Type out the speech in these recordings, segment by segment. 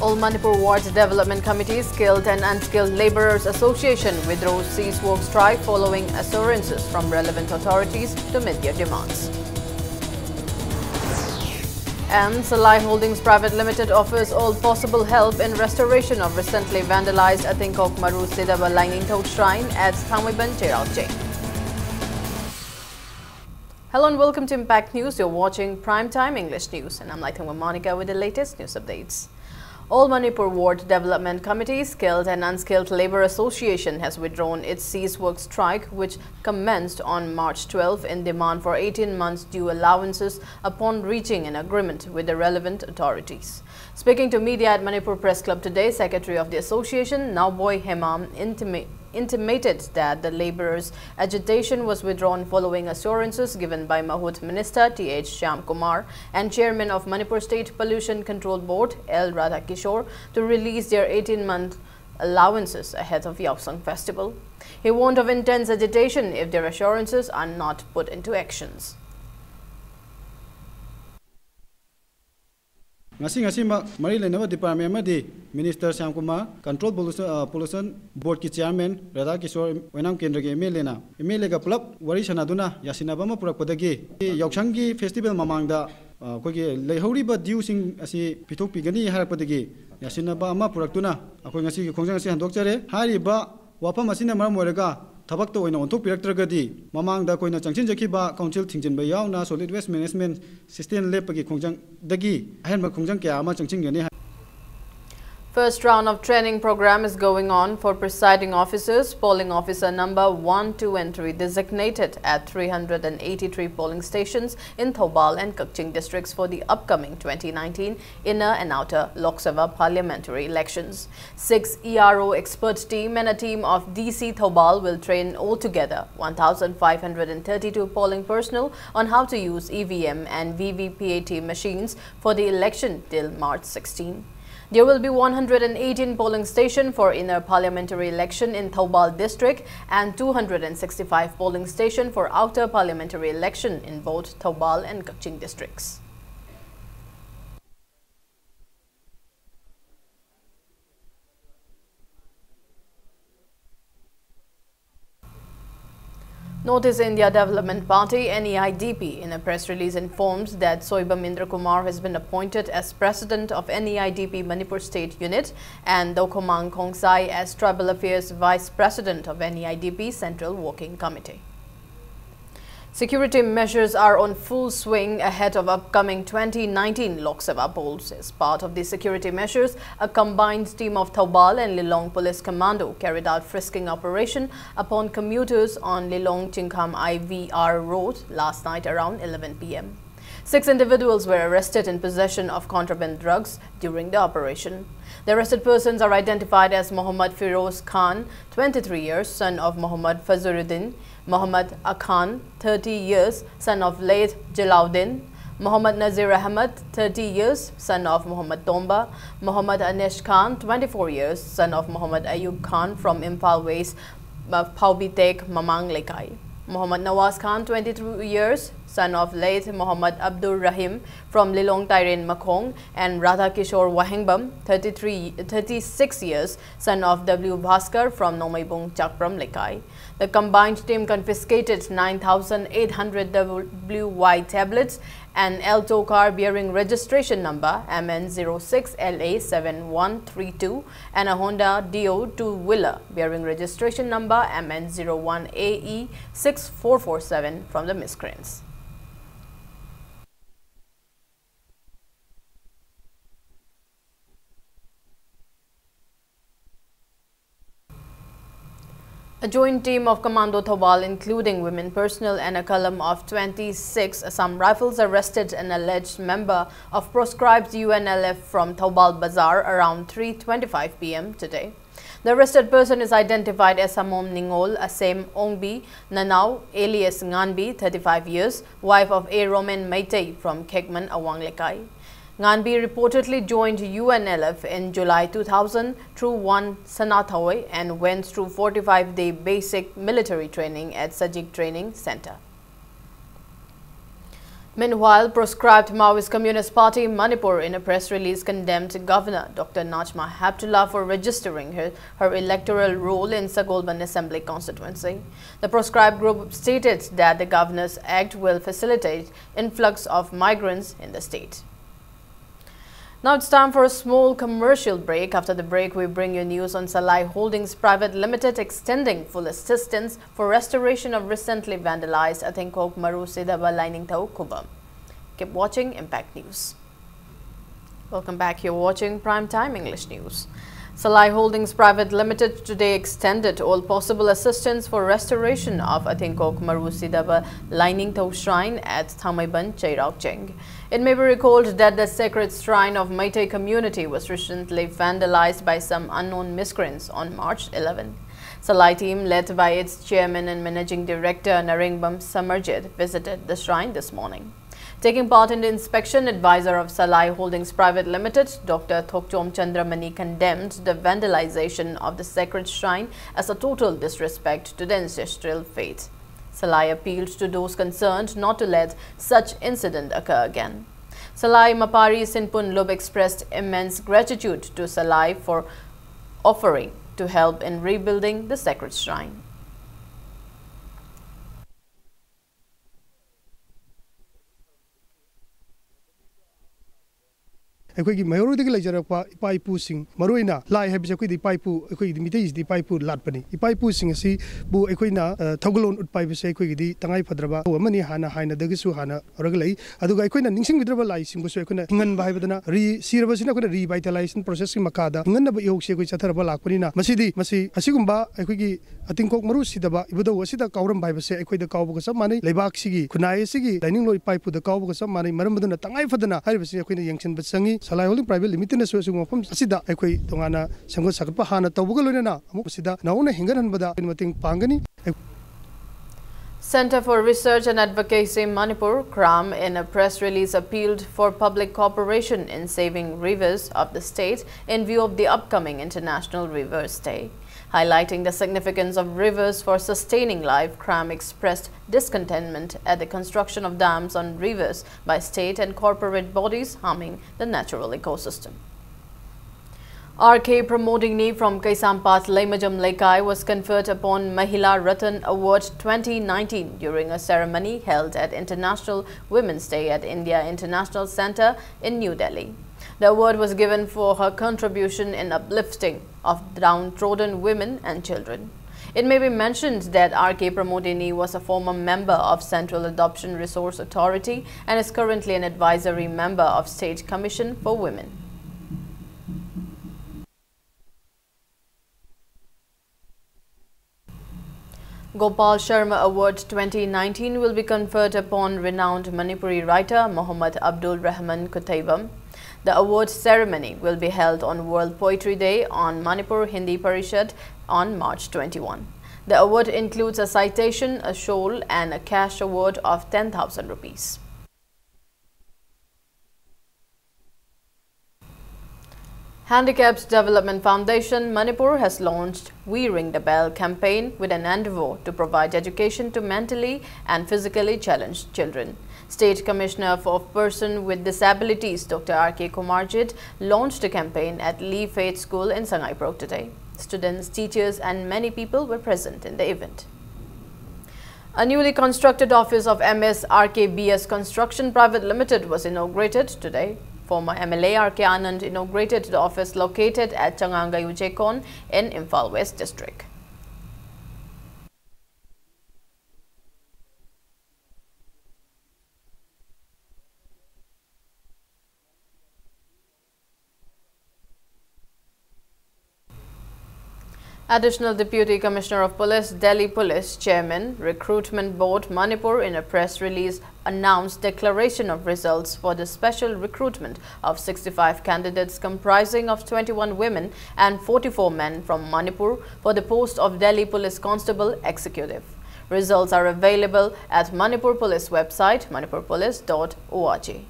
All Manipur Ward Development Committee, Skilled and Unskilled Labourers Association withdraws cease work strike following assurances from relevant authorities to meet their demands. And Salai Holdings Private Limited offers all possible help in restoration of recently vandalized Atingkok Maru Sidaba Lining Toad Shrine at Thangwiban Cherauche. Hello and welcome to Impact News. You're watching Primetime English News, and I'm Lighting Monica with the latest news updates. All Manipur Ward Development Committee, Skilled and Unskilled Labour Association has withdrawn its cease work strike, which commenced on March 12 in demand for 18 months due allowances upon reaching an agreement with the relevant authorities. Speaking to media at Manipur Press Club today, Secretary of the association, Nawboy Hemam, intimated that the labourers' agitation was withdrawn following assurances given by Mahut Minister T.H. Shyam Kumar and Chairman of Manipur State Pollution Control Board L. Radhakishore to release their 18-month allowances ahead of Yausang Festival. He warned of intense agitation if their assurances are not put into actions. Mari Lenava Department Madi, Minister Shamkuma, Control Pollution Board Chairman, Radhakishore, Wenam Kendra Melena, Emelega Club, Warishanaduna, Yasinabama Purakodagi, Yakshangi Festival Mamanga, Lehoriba Dusing as he Pitok Pigani Harapodagi, Yasinabama Puratuna, Akongasi Kongansi and Doctor, Hariba, Wapamasina Marmorega. Tabak to on top director gadi mamang da koina changchin jakiba council thingjin ba yauna solid waste management system lepagi khongjang dagi ahen ba khongjang kya ama changchin gani. First round of training program is going on for presiding officers. Polling officer number 1, 2 and 3 designated at 383 polling stations in Thoubal and Kukching districts for the upcoming 2019 inner and outer Lok Sabha parliamentary elections. 6 ERO expert team and a team of DC Thoubal will train altogether 1,532 polling personnel on how to use EVM and VVPAT machines for the election till March 16. There will be 118 polling stations for inner parliamentary election in Thoubal district and 265 polling stations for outer parliamentary election in both Thoubal and Kukching districts. Northeast India Development Party NEIDP in a press release informs that Soibam Indra Kumar has been appointed as President of NEIDP Manipur State Unit and Dokomang Khongsai as Tribal Affairs Vice President of NEIDP Central Working Committee. Security measures are on full swing ahead of upcoming 2019 Lok Sabha polls. As part of the security measures, a combined team of Thoubal and Lilong Police Commando carried out frisking operation upon commuters on Lilong Chinkham IVR Road last night around 11 p.m. 6 individuals were arrested in possession of contraband drugs during the operation. The arrested persons are identified as Mohammad Firoz Khan, 23 years, son of Mohammad Fazaruddin, Mohammad Akhan, 30 years, son of late Jalauddin, Mohammad Nazir Ahmad, 30 years, son of Mohammad Tomba, Mohammad Anesh Khan, 24 years, son of Mohammad Ayub Khan from Imphal West, Paubitek, Mamang Lekai. Mohammad Nawaz Khan, 22 years, son of late Mohammad Abdur Rahim from Lilong Tairin Makong, and Radhakishore Wahengbam, 36 years, son of W. Bhaskar from Nomaibung Chakpram Lekai. The combined team confiscated 9,800 WY tablets, an Alto car bearing registration number MN06LA7132 and a Honda Dio two-wheeler bearing registration number MN01AE6447 from the miscreants. A joint team of Commando Thoubal, including women personnel and a column of 26 Assam Rifles, arrested an alleged member of proscribed UNLF from Thoubal Bazaar around 3:25 p.m. today. The arrested person is identified as Samom Ningol Asem Ongbi Nanau, alias Nganbi, 35 years, wife of A. Roman Meitei from Kekman, Awang Lekai. Nganbi reportedly joined UNLF in July 2000 through one Sanathawai and went through 45-day basic military training at Sajik Training Center. Meanwhile, proscribed Maoist Communist Party Manipur in a press release condemned Governor Dr. Najma Heptullah for registering her electoral role in Sagolban Assembly constituency. The proscribed group stated that the Governor's Act will facilitate influx of migrants in the state. Now it's time for a small commercial break. After the break, we bring you news on Salai Holdings Private Limited extending full assistance for restoration of recently vandalized Athinkok Maru Sidaba Lining Tau Kubam. Keep watching Impact News. Welcome back. You're watching Primetime English News. Salai Holdings Private Limited today extended all possible assistance for restoration of Athinkok Maru Sidaba Lining Tau Shrine at Thamaiban, Chairaokcheng. It may be recalled that the sacred shrine of Meitei community was recently vandalized by some unknown miscreants on March 11. Salai team, led by its chairman and managing director Naringbam Samarjit, visited the shrine this morning. Taking part in the inspection, advisor of Salai Holdings Private Limited, Dr. Thokchom Chandramani, condemned the vandalization of the sacred shrine as a total disrespect to the ancestral faith. Salai appealed to those concerned not to let such incident occur again. Salai Mapari Sinpun Lub expressed immense gratitude to Salai for offering to help in rebuilding the sacred shrine. Equity Mayori Ledger Paipu sing Maruina, Lai Habs Equity Paipu, Equity Mitis, the Paipu Latpani. Paipu sing a sea, Bu Equina, Togolon Pipes Equity, Tangai Padraba, Mani Hana, Hina, Degisu Hana, Regulate, Aduga Equina, Ningsing with Licing, was Equina, Hingan Bibadana, Sirabasina, revitalizing processing Makada, Nana Yoke, which Atarabala, Quina, Masidi, Masi, Asigumba, Equity, I think Maru Sidaba, Ibudo was it a Kauram Bibes, Equity Cow because of money, Lebak Sigi, Kunai Sigi, Dining Loy Pipe with the cow because of money, Maramadana, Tangai Fadana, I was Equina Yankson, but Sangi. Salai Holding Private Limited Association from Asida, Equi, Tongana, Sango Sakapahana, Tobugaluna, Musida, Nauna Hingan Bada, in Mating Pangani. Center for Research and Advocacy Manipur, CRAM, in a press release appealed for public cooperation in saving rivers of the state in view of the upcoming International Rivers Day. Highlighting the significance of rivers for sustaining life, CRAM expressed discontentment at the construction of dams on rivers by state and corporate bodies harming the natural ecosystem. RK Pramodini from Kaisampat Laimajam Laikai was conferred upon Mahila Ratan Award 2019 during a ceremony held at International Women's Day at India International Centre in New Delhi. The award was given for her contribution in uplifting of downtrodden women and children. It may be mentioned that RK Pramodini was a former member of Central Adoption Resource Authority and is currently an advisory member of State Commission for Women. Gopal Sharma Award 2019 will be conferred upon renowned Manipuri writer Muhammad Abdul Rahman Kutaibam. The award ceremony will be held on World Poetry Day on Manipur Hindi Parishad on March 21. The award includes a citation, a shawl and a cash award of 10,000 rupees. Handicaps Development Foundation Manipur has launched We Ring the Bell campaign with an endeavor to provide education to mentally and physically challenged children. State Commissioner for Persons with Disabilities Dr. R.K. Kumarjit launched the campaign at Lee Faith School in Sangaiprok today. Students, teachers and many people were present in the event. A newly constructed office of MS RKBS Construction Private Limited was inaugurated today. Former MLA R.K. Anand inaugurated the office located at Changangayu Jekon in Imphal West District. Additional Deputy Commissioner of Police, Delhi Police Chairman, Recruitment Board, Manipur, in a press release announced declaration of results for the special recruitment of 65 candidates comprising of 21 women and 44 men from Manipur for the post of Delhi Police Constable Executive. Results are available at Manipur Police website manipurpolice.org.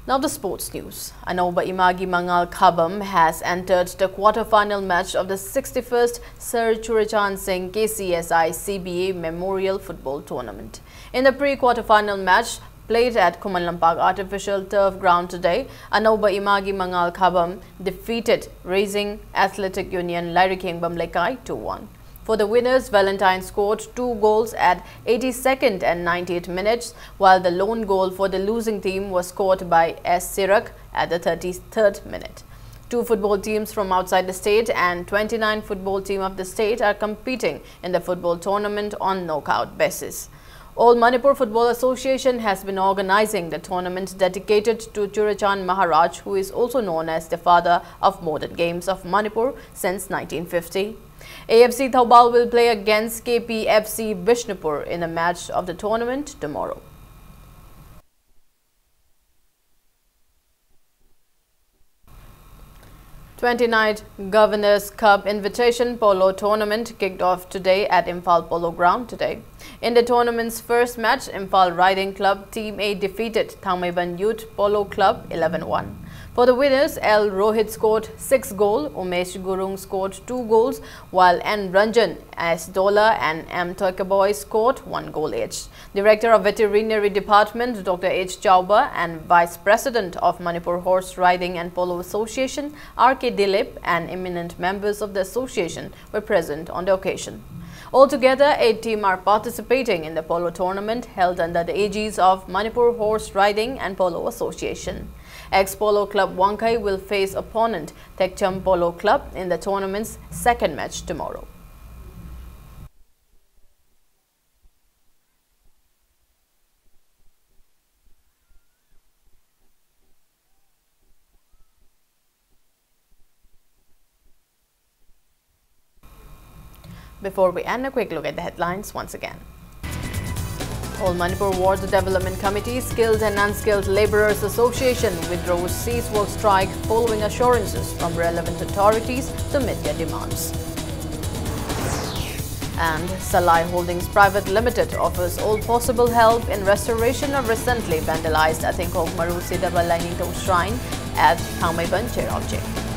Now the sports news. Anoba Imagi Mangal Khabam has entered the quarter-final match of the 61st Sir Churachan Singh KCSI CBA Memorial Football Tournament. In the pre-quarter-final match played at Kumalampak Artificial Turf Ground today, Anoba Imagi Mangal Khabam defeated Raising Athletic Union Lariking Bamlekai 2-1. For the winners, Valentine scored 2 goals at 82nd and 98th minutes, while the lone goal for the losing team was scored by S. Sirak at the 33rd minute. 2 football teams from outside the state and 29 football teams of the state are competing in the football tournament on knockout basis. All Manipur Football Association has been organizing the tournament dedicated to Churachan Maharaj, who is also known as the father of modern games of Manipur since 1950. AFC Thoubal will play against KPFC Bishnupur in a match of the tournament tomorrow. The 29th Governors Cup Invitation Polo Tournament kicked off today at Imphal Polo Ground today. In the tournament's first match, Imphal Riding Club Team A defeated Thangmaiban Youth Polo Club 11-1. For the winners, L. Rohit scored 6 goals, Umesh Gurung scored 2 goals, while N. Ranjan, S. Dola and M. Turkaboy scored 1 goal each. Director of Veterinary Department, Dr. H. Chauba, and Vice President of Manipur Horse Riding and Polo Association, R.K. Dilip, and eminent members of the association were present on the occasion. Altogether, 8 teams are participating in the polo tournament held under the aegis of Manipur Horse Riding and Polo Association. Ex-Polo Club Wankai will face opponent Tekcham Polo Club in the tournament's second match tomorrow. Before we end, a quick look at the headlines once again. All Manipur Ward Development Committee, Skilled and Unskilled Labourers Association withdraws cease-work strike following assurances from relevant authorities to meet their demands. And Salai Holdings Private Limited offers all possible help in restoration of recently vandalized Athingkok Maru Sidaba Lainingto Shrine at Thangmaiban Cheralche.